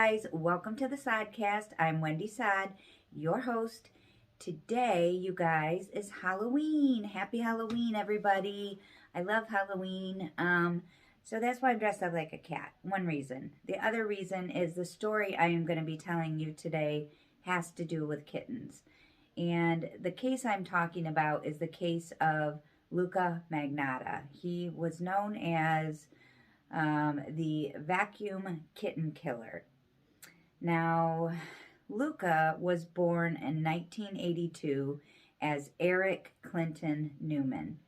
guys, welcome to the Sodcast. I'm Wendy Sod, your host. Today, you guys, is Halloween. Happy Halloween, everybody. I love Halloween. So that's why I'm dressed up like a cat. One reason. The other reason is the story I am going to be telling you today has to do with kittens. And the case I'm talking about is the case of Luca Magnotta. He was known as the vacuum kitten killer. Now, Luca was born in 1982 as Eric Clinton Newman,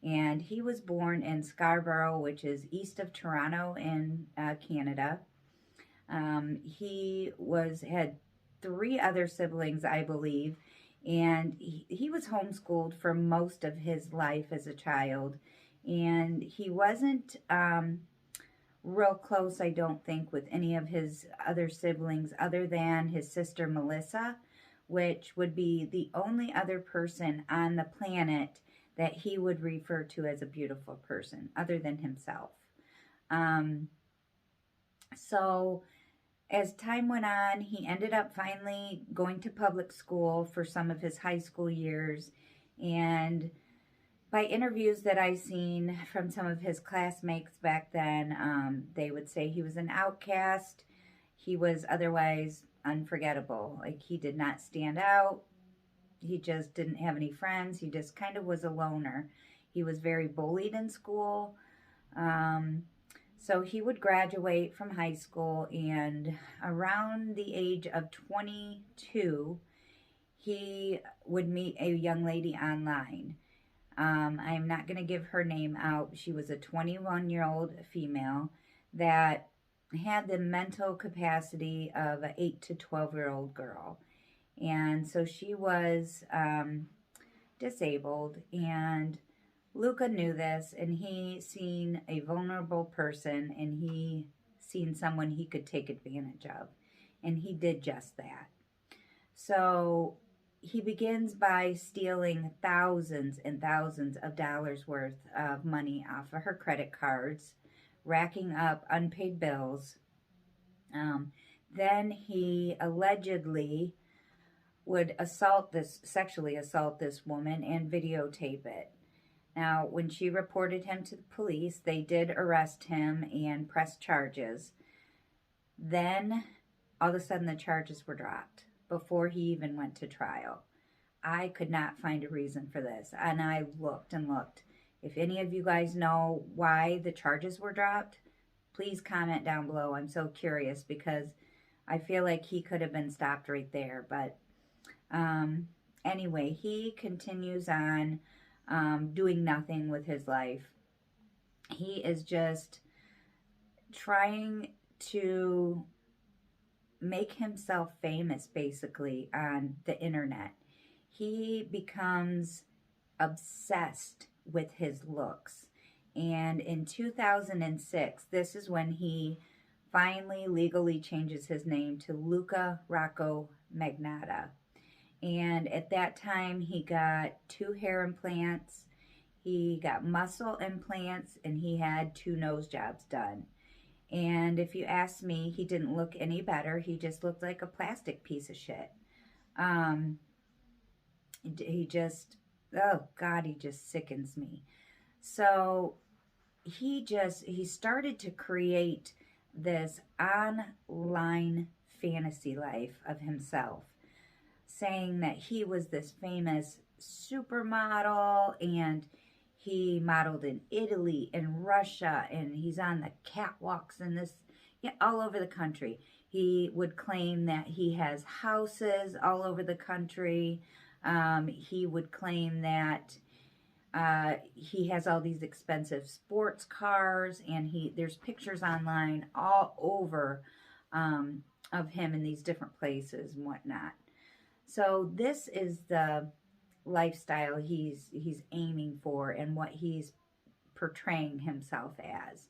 and he was born in Scarborough, which is east of Toronto in Canada. He had three other siblings, I believe, and he was homeschooled for most of his life as a child, and he wasn't real close, I don't think, with any of his other siblings other than his sister Melissa, which would be the only other person on the planet that he would refer to as a beautiful person other than himself. So as time went on, he ended up finally going to public school for some of his high school years, and by interviews that I've seen from some of his classmates back then, they would say he was an outcast. He was otherwise unforgettable. Like, he did not stand out. He just didn't have any friends. He just kind of was a loner. He was very bullied in school. So he would graduate from high school, and around the age of 22, he would meet a young lady online. I am not going to give her name out. She was a 21-year-old female that had the mental capacity of an 8 to 12-year-old girl. And so she was disabled, and Luca knew this, and he seen a vulnerable person, and he seen someone he could take advantage of, and he did just that. So he begins by stealing thousands and thousands of dollars worth of money off of her credit cards, racking up unpaid bills. Then he allegedly would sexually assault this woman and videotape it. Now, when she reported him to the police, they did arrest him and press charges. Then, all of a sudden, the charges were dropped before he even went to trial. I could not find a reason for this, and I looked and looked. If any of you guys know why the charges were dropped, please comment down below. I'm so curious, because I feel like he could have been stopped right there. But anyway, he continues on doing nothing with his life. He is just trying to make himself famous, basically, on the internet. He becomes obsessed with his looks. And in 2006, this is when he finally legally changes his name to Luca Rocco Magnotta. And at that time, he got 2 hair implants, he got muscle implants, and he had 2 nose jobs done. And if you ask me, he didn't look any better. He just looked like a plastic piece of shit. He just, oh God, he just sickens me. So he started to create this online fantasy life of himself, saying that he was this famous supermodel, and he modeled in Italy and Russia, and he's on the catwalks in all over the country. He would claim that he has houses all over the country. He would claim that he has all these expensive sports cars, and there's pictures online all over of him in these different places and whatnot. So this is the lifestyle he's aiming for and what he's portraying himself as.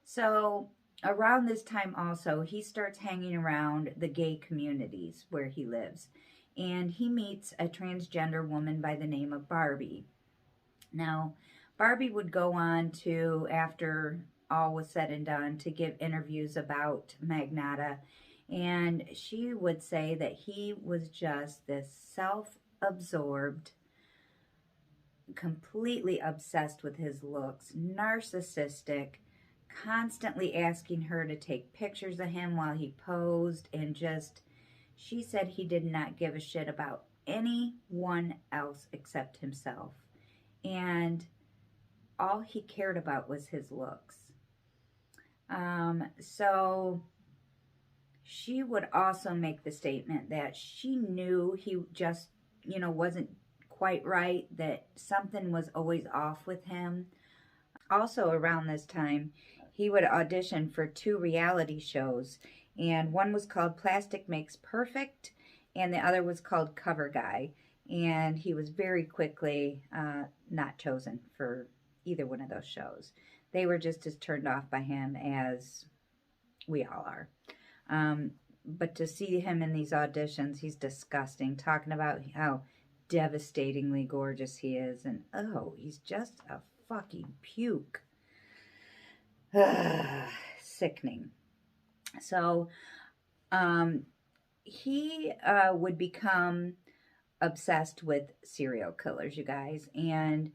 So around this time also, he starts hanging around the gay communities where he lives, and he meets a transgender woman by the name of Barbie. Now, Barbie would go on to, after all was said and done, to give interviews about Magnotta, And she would say that he was just this self-absorbed, completely obsessed with his looks, narcissistic, constantly asking her to take pictures of him while he posed, and just, she said he did not give a shit about anyone else except himself. And all he cared about was his looks. So she would also make the statement that she knew he just, wasn't quite right, that something was always off with him. Also, around this time, he would audition for 2 reality shows, and one was called Plastic Makes Perfect, and the other was called Cover Guy. And he was very quickly not chosen for either one of those shows. They were just as turned off by him as we all are. But to see him in these auditions, he's disgusting, talking about how devastatingly gorgeous he is, and oh, he's just a fucking puke. Sickening. So he would become obsessed with serial killers, you guys, and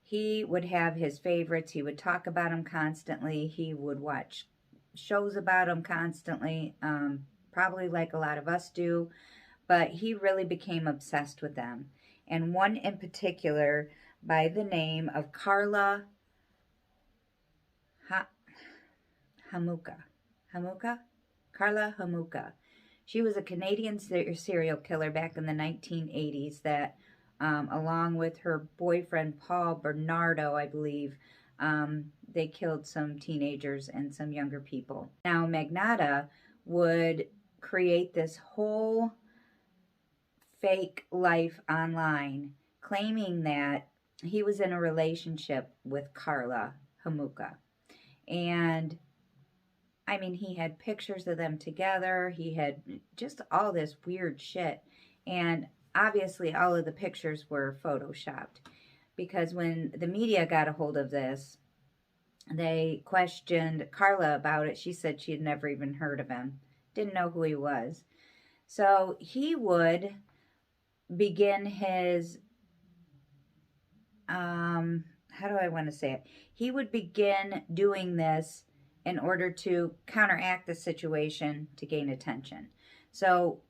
he would have his favorites. He would talk about them constantly. He would watch shows about them constantly, probably like a lot of us do, but he really became obsessed with them. And one in particular by the name of Karla Homewka. Karla Homewka. She was a Canadian serial killer back in the 1980s that, along with her boyfriend Paul Bernardo, I believe, they killed some teenagers and some younger people. Now, Magnotta would create this whole fake life online, claiming that he was in a relationship with Karla Homewka. And I mean, he had pictures of them together. He had just all this weird shit. And obviously all of the pictures were photoshopped, because when the media got a hold of this, they questioned Karla about it. She said she had never even heard of him, didn't know who he was. So he would begin his, how do I want to say it? He would begin doing this in order to counteract the situation to gain attention. So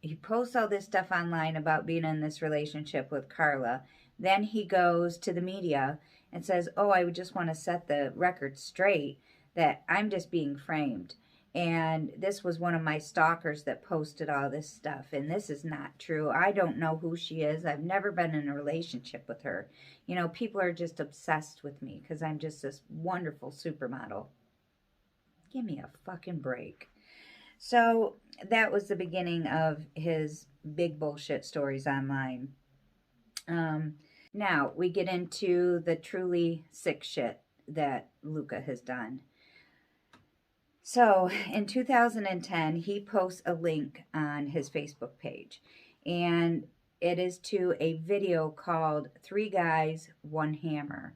he posts all this stuff online about being in this relationship with Karla. Then he goes to the media and says, oh, I would just want to set the record straight that I'm just being framed. And this was one of my stalkers that posted all this stuff. And this is not true. I don't know who she is. I've never been in a relationship with her. You know, people are just obsessed with me because I'm just this wonderful supermodel. Give me a fucking break. So that was the beginning of his big bullshit stories online. Now we get into the truly sick shit that Luca has done. So in 2010, he posts a link on his Facebook page, and it is to a video called 3 Guys, 1 Hammer.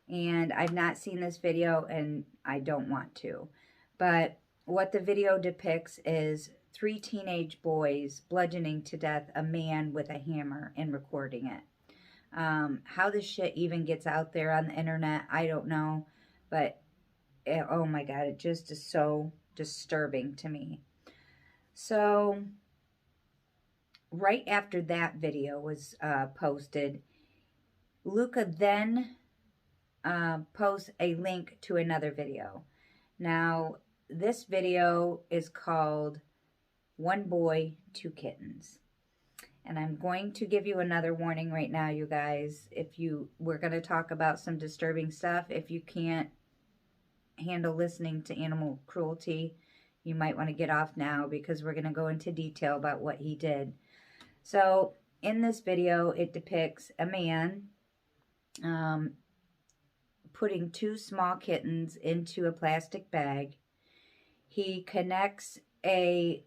And I've not seen this video, and I don't want to. But what the video depicts is 3 teenage boys bludgeoning to death a man with a hammer and recording it. How this shit even gets out there on the internet, I don't know. But, oh my God, it just is so disturbing to me. So, right after that video was posted, Luca then posts a link to another video. Now, this video is called 1 Boy, 2 Kittens. And I'm going to give you another warning right now, you guys. We're going to talk about some disturbing stuff. If you can't handle listening to animal cruelty, you might want to get off now, because we're going to go into detail about what he did. So, in this video, it depicts a man putting 2 small kittens into a plastic bag. He connects a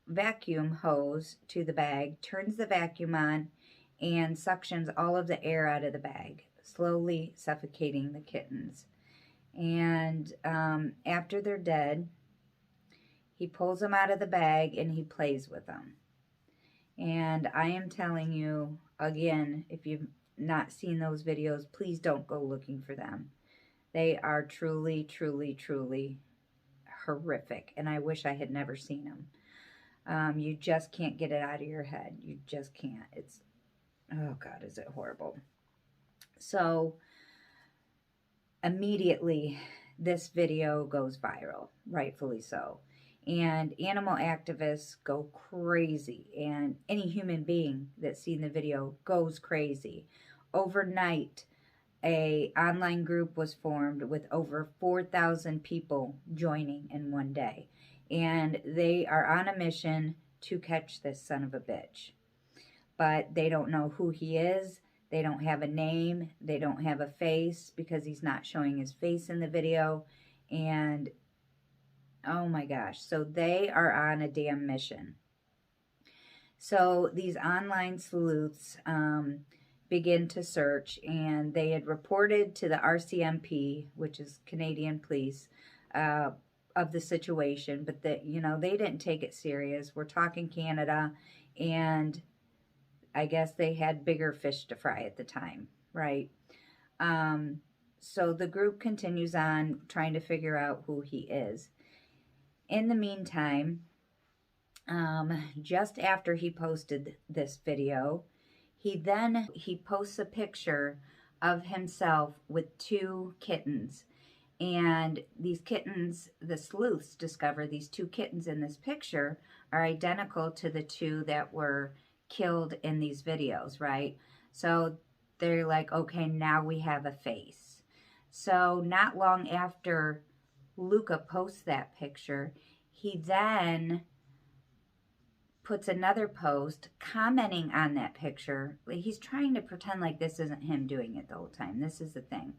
vacuum hose to the bag, turns the vacuum on, and suctions all of the air out of the bag, slowly suffocating the kittens. And after they're dead, He pulls them out of the bag and he plays with them. And I am telling you, again, if you've not seen those videos, please don't go looking for them. They are truly, truly, truly horrific. And I wish I had never seen them. You just can't get it out of your head. You just can't. It's, oh God, is it horrible. So immediately this video goes viral, rightfully so. And animal activists go crazy, and any human being that's seen the video goes crazy. Overnight, a online group was formed with over 4,000 people joining in one day. And they are on a mission to catch this son of a bitch. But they don't know who he is. They don't have a name. They don't have a face because he's not showing his face in the video. And oh my gosh. So they are on a damn mission. So these online sleuths begin to search, and they had reported to the RCMP, which is Canadian police, of the situation, but that, you know, they didn't take it serious. We're talking Canada, and I guess they had bigger fish to fry at the time, right? So the group continues on trying to figure out who he is. In the meantime, just after he posted this video, he posts a picture of himself with 2 kittens. And these kittens, the sleuths discover these 2 kittens in this picture are identical to the 2 that were killed in these videos, right? So they're like, okay, now we have a face. So not long after Luca posts that picture, he then puts another post commenting on that picture. He's trying to pretend like this isn't him doing it the whole time. This is the thing.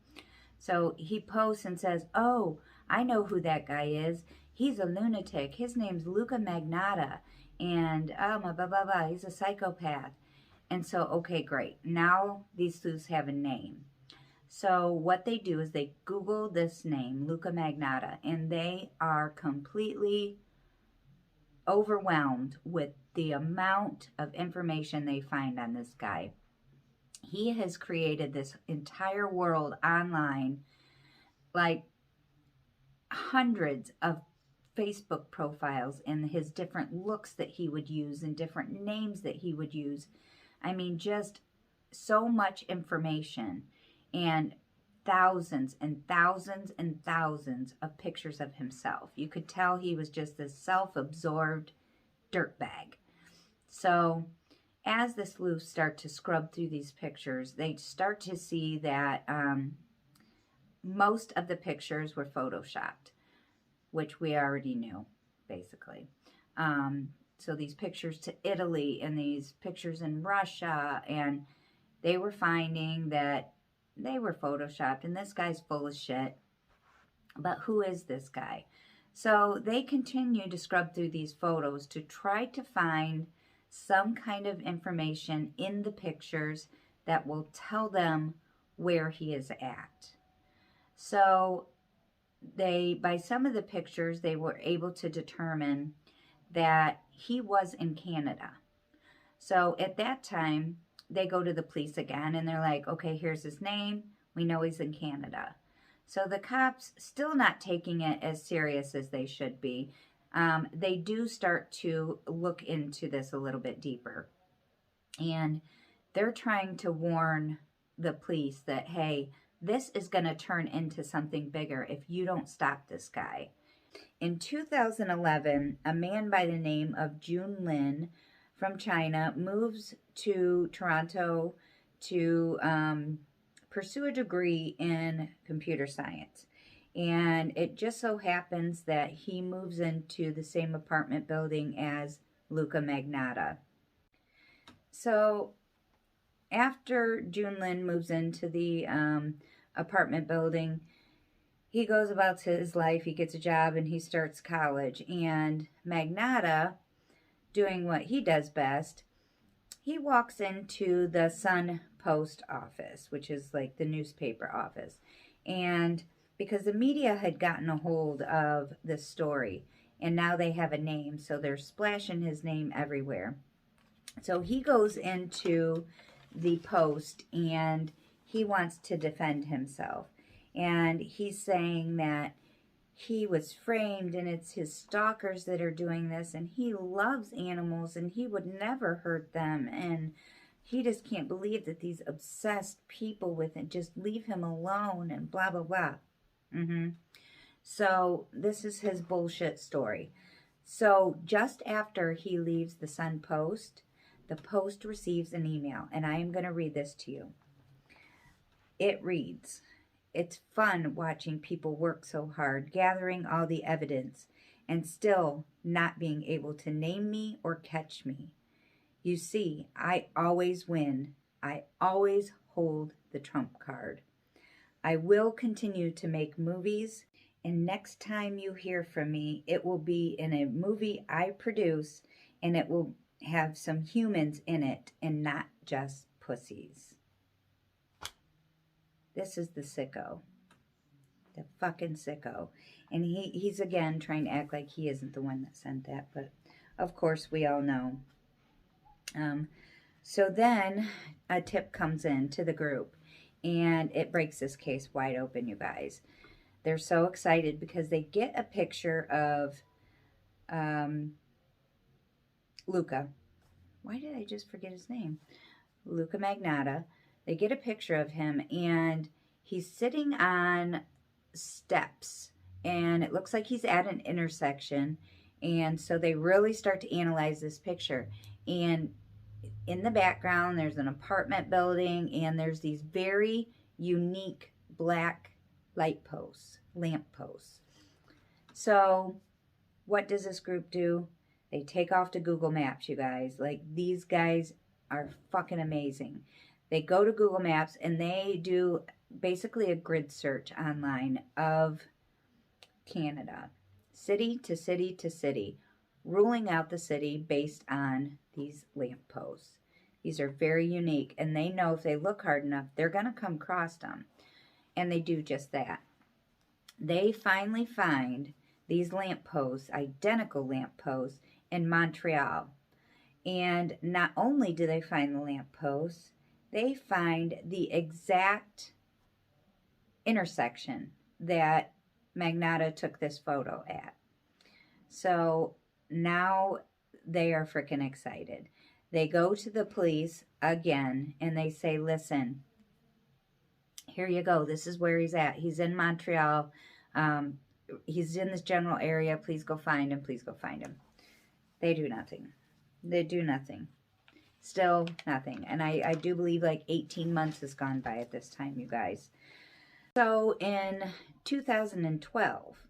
So he posts and says, oh, I know who that guy is. He's a lunatic. His name's Luca Magnotta. And blah, blah, blah. He's a psychopath. And so, okay, great. Now these sleuths have a name. So what they do is they Google this name, Luca Magnotta, and they are completely overwhelmed with the amount of information they find on this guy. He has created this entire world online, like hundreds of Facebook profiles and his different looks that he would use and different names that he would use. I mean, just so much information and thousands and thousands and thousands of pictures of himself. You could tell he was just this self-absorbed dirtbag. So as the sleuths start to scrub through these pictures, they start to see that most of the pictures were photoshopped, which we already knew, basically. So these pictures to Italy and these pictures in Russia, and they were finding that they were photoshopped, and this guy's full of shit. But who is this guy? So they continue to scrub through these photos to try to find some kind of information in the pictures that will tell them where he is at. So by some of the pictures, they were able to determine that he was in Canada. So at that time, they go to the police again, and they're like, okay, here's his name. We know he's in Canada. So the cops, still not taking it as serious as they should be, they do start to look into this a little bit deeper. And they're trying to warn the police that, hey, this is going to turn into something bigger if you don't stop this guy. In 2011, a man by the name of Jun Lin from China moves to Toronto to pursue a degree in computer science. And it just so happens that he moves into the same apartment building as Luca Magnotta. So after Junlin moves into the apartment building, he goes about his life, he gets a job, and he starts college. And Magnotta, doing what he does best, he walks into the Sun Post office, which is like the newspaper office. And because the media had gotten a hold of this story, and now they have a name, so they're splashing his name everywhere. So he goes into the post and he wants to defend himself. And he's saying that he was framed and it's his stalkers that are doing this, and he loves animals and he would never hurt them, and he just can't believe that these obsessed people with it just leave him alone and blah, blah, blah. So this is his bullshit story. So just after he leaves the Sun Post, the Post receives an email, and I am going to read this to you. It reads, "It's fun watching people work so hard, gathering all the evidence, and still not being able to name me or catch me. You see, I always win. I always hold the trump card. I will continue to make movies, and next time you hear from me, it will be in a movie I produce, and it will have some humans in it and not just pussies." This is the sicko. The fucking sicko. And he's again trying to act like he isn't the one that sent that, but of course we all know. So then a tip comes in to the group, and it breaks this case wide open, you guys. They're so excited because they get a picture of Luca. Why did I just forget his name? Luca Magnotta. They get a picture of him, and he's sitting on steps, and it looks like he's at an intersection. And so they really start to analyze this picture. And in the background, there's an apartment building, and there's these very unique black light posts, lamp posts. So what does this group do? They take off to Google Maps, you guys. Like, these guys are fucking amazing. They go to Google Maps and they do basically a grid search online of Canada, city to city to city, ruling out the city based on these lampposts. These are very unique, and they know if they look hard enough, they're going to come across them. And they do just that. They finally find these lampposts, identical lampposts, in Montreal. And not only do they find the lampposts, they find the exact intersection that Magnotta took this photo at. So now they are freaking excited. They go to the police again and they say, "Listen, here you go. This is where he's at. He's in Montreal. He's in this general area. Please go find him. Please go find him." They do nothing. They do nothing. Still nothing. And I do believe like 18 months has gone by at this time, you guys. So in 2012,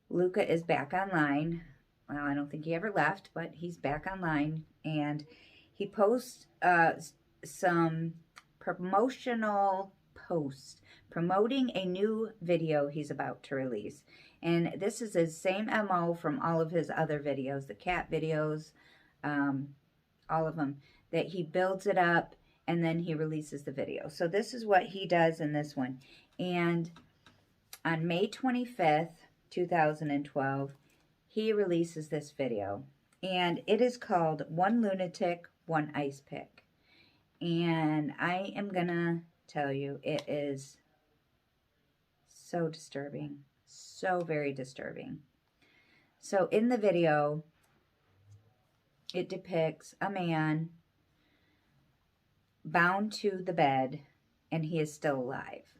Luca is back online. Well, I don't think he ever left, but he's back online. And he posts some promotional posts promoting a new video he's about to release. And this is his same MO from all of his other videos, the cat videos, all of them, that he builds it up and then he releases the video. So this is what he does in this one. And on May 25th, 2012, he releases this video. And it is called "One Lunatic, One Ice Pick." And I am going to tell you, it is so disturbing. So very disturbing. So in the video, it depicts a man bound to the bed, and he is still alive.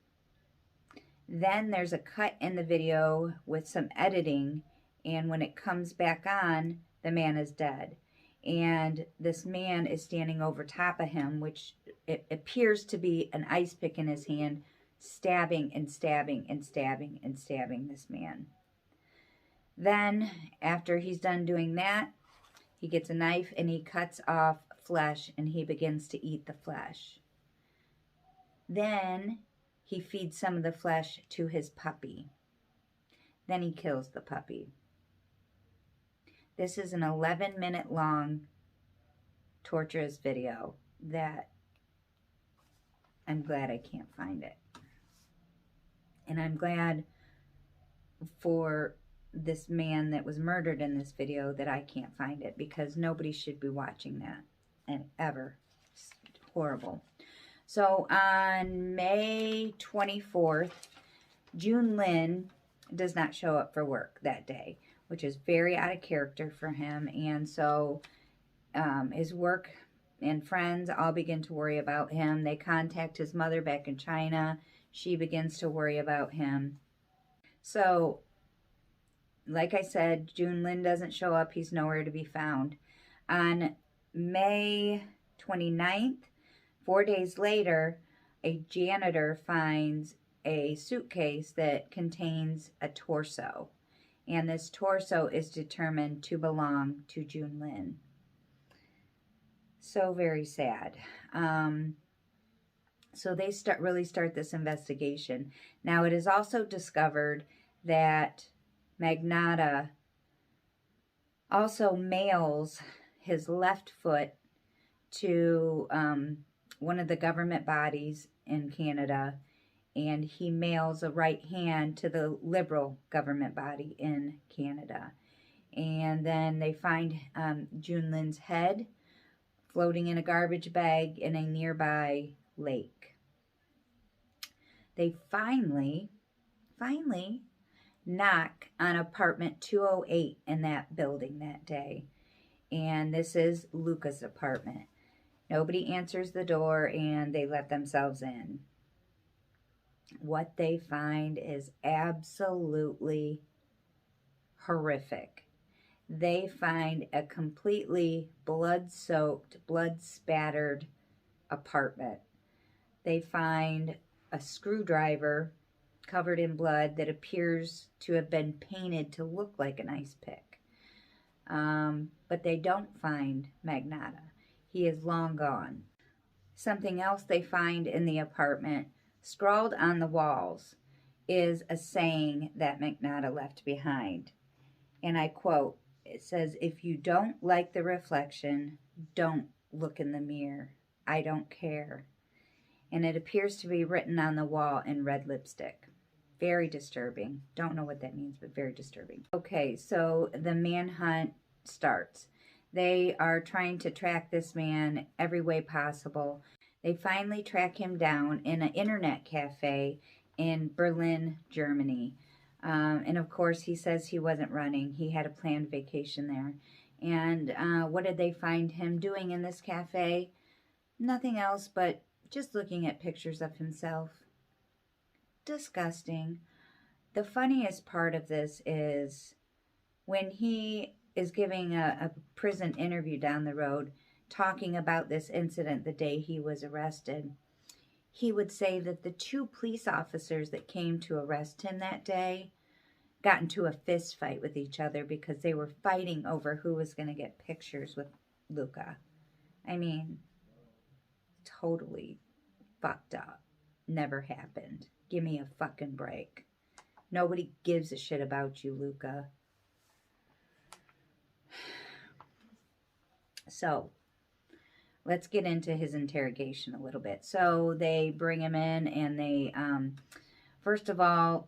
Then there's a cut in the video with some editing, and when it comes back on, the man is dead. And this man is standing over top of him, which it appears to be an ice pick in his hand, stabbing and stabbing and stabbing and stabbing this man. Then, after he's done doing that, he gets a knife and he cuts off flesh and he begins to eat the flesh. Then he feeds some of the flesh to his puppy. Then he kills the puppy. This is an 11-minute long torturous video that I'm glad I can't find it. And I'm glad for this man that was murdered in this video that I can't find it, because nobody should be watching that, and ever. It's horrible. So on May 24th, June Lin does not show up for work that day, which is very out of character for him. And so his work and friends all begin to worry about him. They contact his mother back in China. She begins to worry about him. So, like I said, June Lin doesn't show up. He's nowhere to be found. On May 29th, 4 days later, a janitor finds a suitcase that contains a torso. And this torso is determined to belong to June Lin. So very sad. So they really start this investigation. Now, it is also discovered that Magnotta also mails his left foot to one of the government bodies in Canada, and he mails a right hand to the Liberal government body in Canada. And then they find June Lin's head floating in a garbage bag in a nearby lake. They finally knock on apartment 208 in that building that day. And this is Luca's apartment. Nobody answers the door, and they let themselves in. What they find is absolutely horrific. They find a completely blood-soaked, blood-spattered apartment. They find a screwdriver covered in blood that appears to have been painted to look like an ice pick. But they don't find Magnotta. He is long gone. Something else they find in the apartment, scrawled on the walls, is a saying that Magnotta left behind. And I quote, it says, "If you don't like the reflection, don't look in the mirror. I don't care." And it appears to be written on the wall in red lipstick. Very disturbing. Don't know what that means, but very disturbing. Okay, so the manhunt starts. They are trying to track this man every way possible. They finally track him down in an internet cafe in Berlin, Germany. And of course, he says he wasn't running. He had a planned vacation there. And what did they find him doing in this cafe? Nothing else but just looking at pictures of himself. Disgusting. The funniest part of this is when he is giving a prison interview down the road, talking about this incident the day he was arrested, he would say that the 2 police officers that came to arrest him that day got into a fist fight with each other because they were fighting over who was going to get pictures with Luca. I mean, totally fucked up. Never happened. Give me a fucking break. Nobody gives a shit about you, Luca. So, let's get into his interrogation a little bit. So, they bring him in, and they, first of all,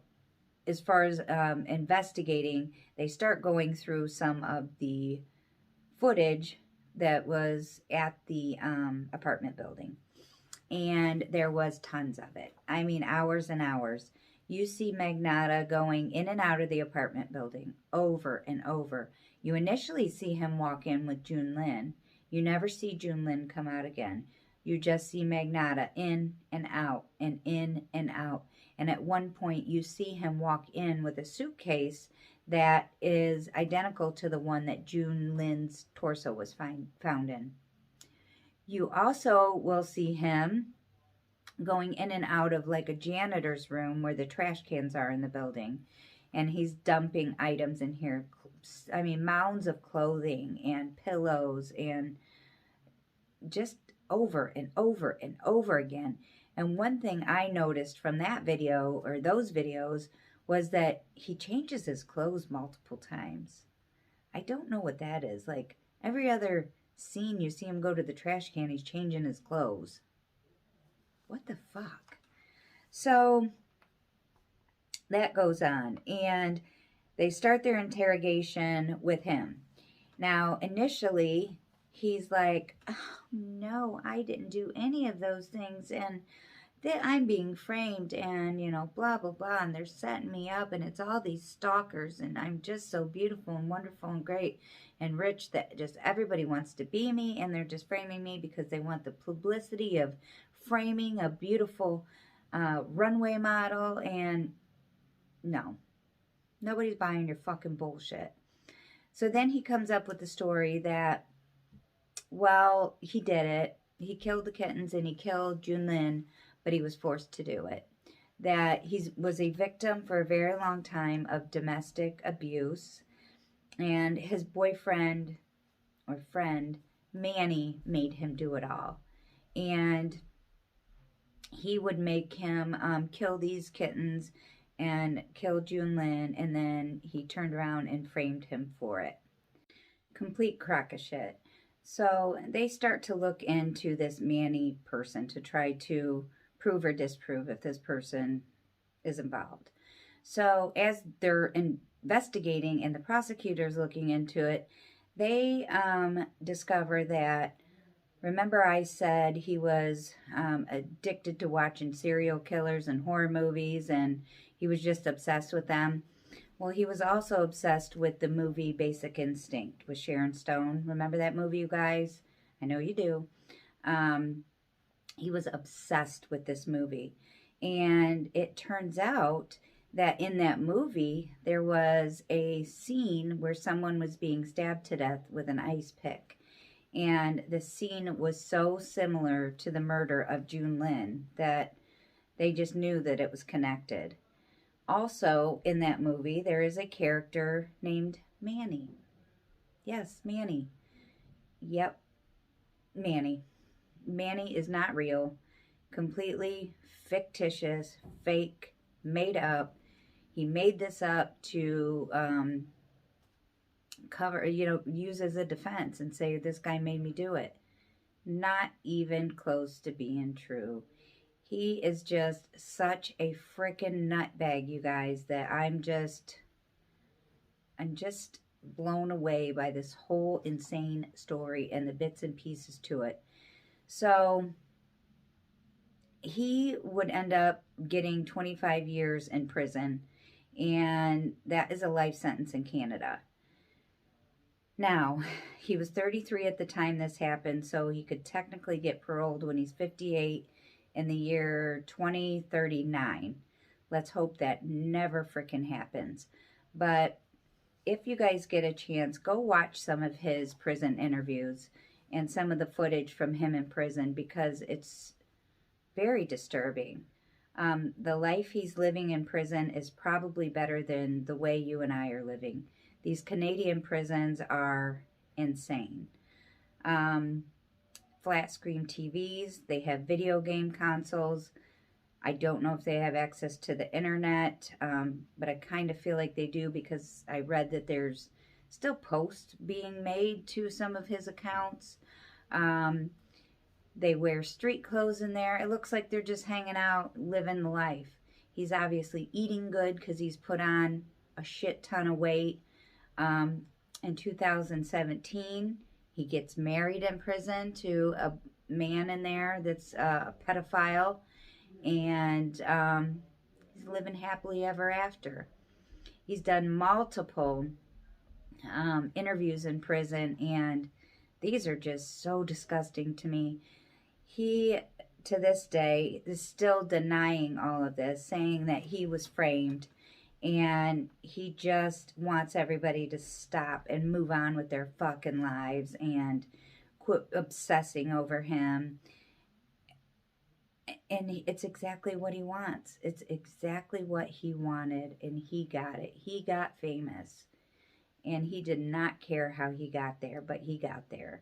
as far as investigating, they start going through some of the footage that was at the apartment building. And there was tons of it. I mean, hours and hours. You see Magnotta going in and out of the apartment building over and over. You initially see him walk in with June Lin. You never see June Lin come out again. You just see Magnotta in and out and in and out. And at one point, you see him walk in with a suitcase that is identical to the one that June Lin's torso was found in. You also will see him going in and out of like a janitor's room where the trash cans are in the building. And he's dumping items in here. I mean, mounds of clothing and pillows and just over and over and over again. And one thing I noticed from that video, or those videos, was that he changes his clothes multiple times. I don't know what that is. Like, every other scene you see him go to the trash can, he's changing his clothes. What the fuck? So, that goes on. And They start their interrogation with him. Now, initially, he's like, oh, no, I didn't do any of those things. And that I'm being framed and, blah, blah, blah. And they're setting me up. And it's all these stalkers. And I'm just so beautiful and wonderful and great and rich that just everybody wants to be me. And they're just framing me because they want the publicity of framing a beautiful runway model. And no, nobody's buying your fucking bullshit. So then he comes up with the story that, well, he did it. He killed the kittens and he killed Junlin, but he was forced to do it. That he was a victim for a very long time of domestic abuse. And his boyfriend or friend, Manny, made him do it all. And he would make him kill these kittens and killed Junlin, and then he turned around and framed him for it. Complete crock of shit. So they start to look into this Manny person to try to prove or disprove if this person is involved. So as they're investigating and the prosecutor's looking into it, they discover that, remember I said he was addicted to watching serial killers and horror movies and he was just obsessed with them. Well, he was also obsessed with the movie Basic Instinct with Sharon Stone. Remember that movie, you guys? I know you do. He was obsessed with this movie. And it turns out that in that movie, there was a scene where someone was being stabbed to death with an ice pick. And the scene was so similar to the murder of Junlin that they just knew that it was connected. Also, in that movie, there is a character named Manny. Yes, Manny. Yep, Manny. Manny is not real. Completely fictitious, fake, made up. He made this up to cover, use as a defense and say, this guy made me do it. Not even close to being true. He is just such a freaking nutbag, you guys, that I'm just blown away by this whole insane story and the bits and pieces to it. So he would end up getting 25 years in prison, and that is a life sentence in Canada. Now, he was 33 at the time this happened, so he could technically get paroled when he's 58 in the year 2039. Let's hope that never freaking happens. But if you guys get a chance, go watch some of his prison interviews and some of the footage from him in prison because it's very disturbing. The life he's living in prison is probably better than the way you and I are living. These Canadian prisons are insane. Flat screen TVs, they have video game consoles. I don't know if they have access to the internet, but I kind of feel like they do because I read that there's still posts being made to some of his accounts. They wear street clothes in there. It looks like they're just hanging out, living the life. He's obviously eating good because he's put on a shit ton of weight. In 2017, he gets married in prison to a man in there that's a pedophile, and he's living happily ever after. He's done multiple interviews in prison, and these are just so disgusting to me. He, to this day, is still denying all of this, saying that he was framed. And he just wants everybody to stop and move on with their fucking lives and quit obsessing over him. And it's exactly what he wants. It's exactly what he wanted, and he got it. He got famous, and he did not care how he got there, but he got there.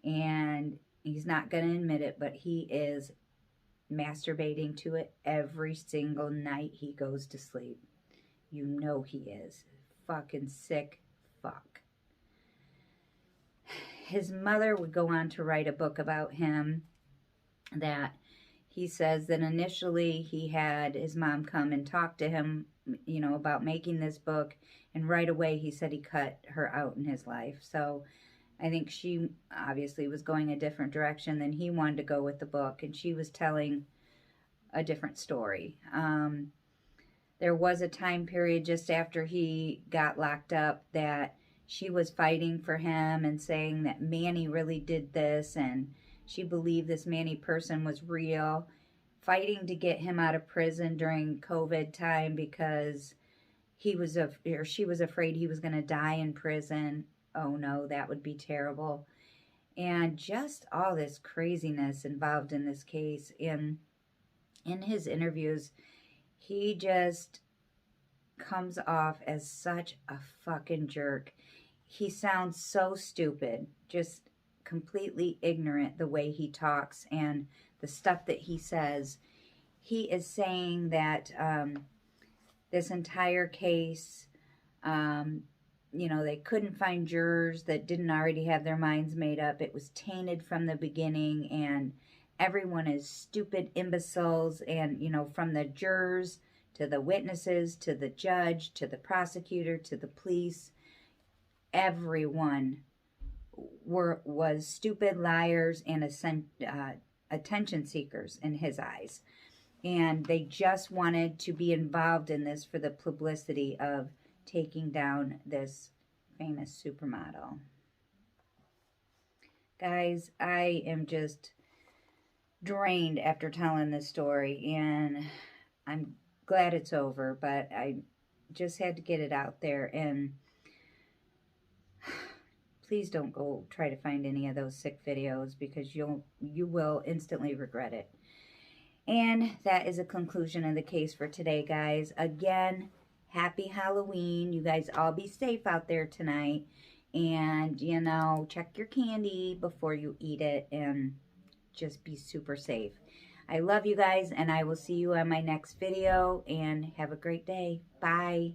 And he's not going to admit it, but he is masturbating to it every single night he goes to sleep. You know he is. Fucking sick fuck. His mother would go on to write a book about him that he says that initially he had his mom come and talk to him, about making this book, and right away he said he cut her out in his life. So I think she obviously was going a different direction than he wanted to go with the book, and she was telling a different story. There was a time period just after he got locked up that she was fighting for him and saying that Manny really did this, and she believed this Manny person was real, fighting to get him out of prison during COVID time because she was afraid he was going to die in prison. Oh no, that would be terrible. And just all this craziness involved in this case. In his interviews, he just comes off as such a fucking jerk. He sounds so stupid, just completely ignorant the way he talks and the stuff that he says. He is saying that this entire case, they couldn't find jurors that didn't already have their minds made up. It was tainted from the beginning, and everyone is stupid imbeciles. And, from the jurors to the witnesses to the judge to the prosecutor to the police, everyone was stupid liars and attention seekers in his eyes. And they just wanted to be involved in this for the publicity of taking down this famous supermodel. Guys, I am just drained after telling this story, and I'm glad it's over, but I just had to get it out there. And please don't go try to find any of those sick videos, because you will instantly regret it. And that is a conclusion of the case for today, guys. Again, happy Halloween. You guys all be safe out there tonight. And, check your candy before you eat it, and just be super safe. I love you guys, and I will see you on my next video, and have a great day. Bye.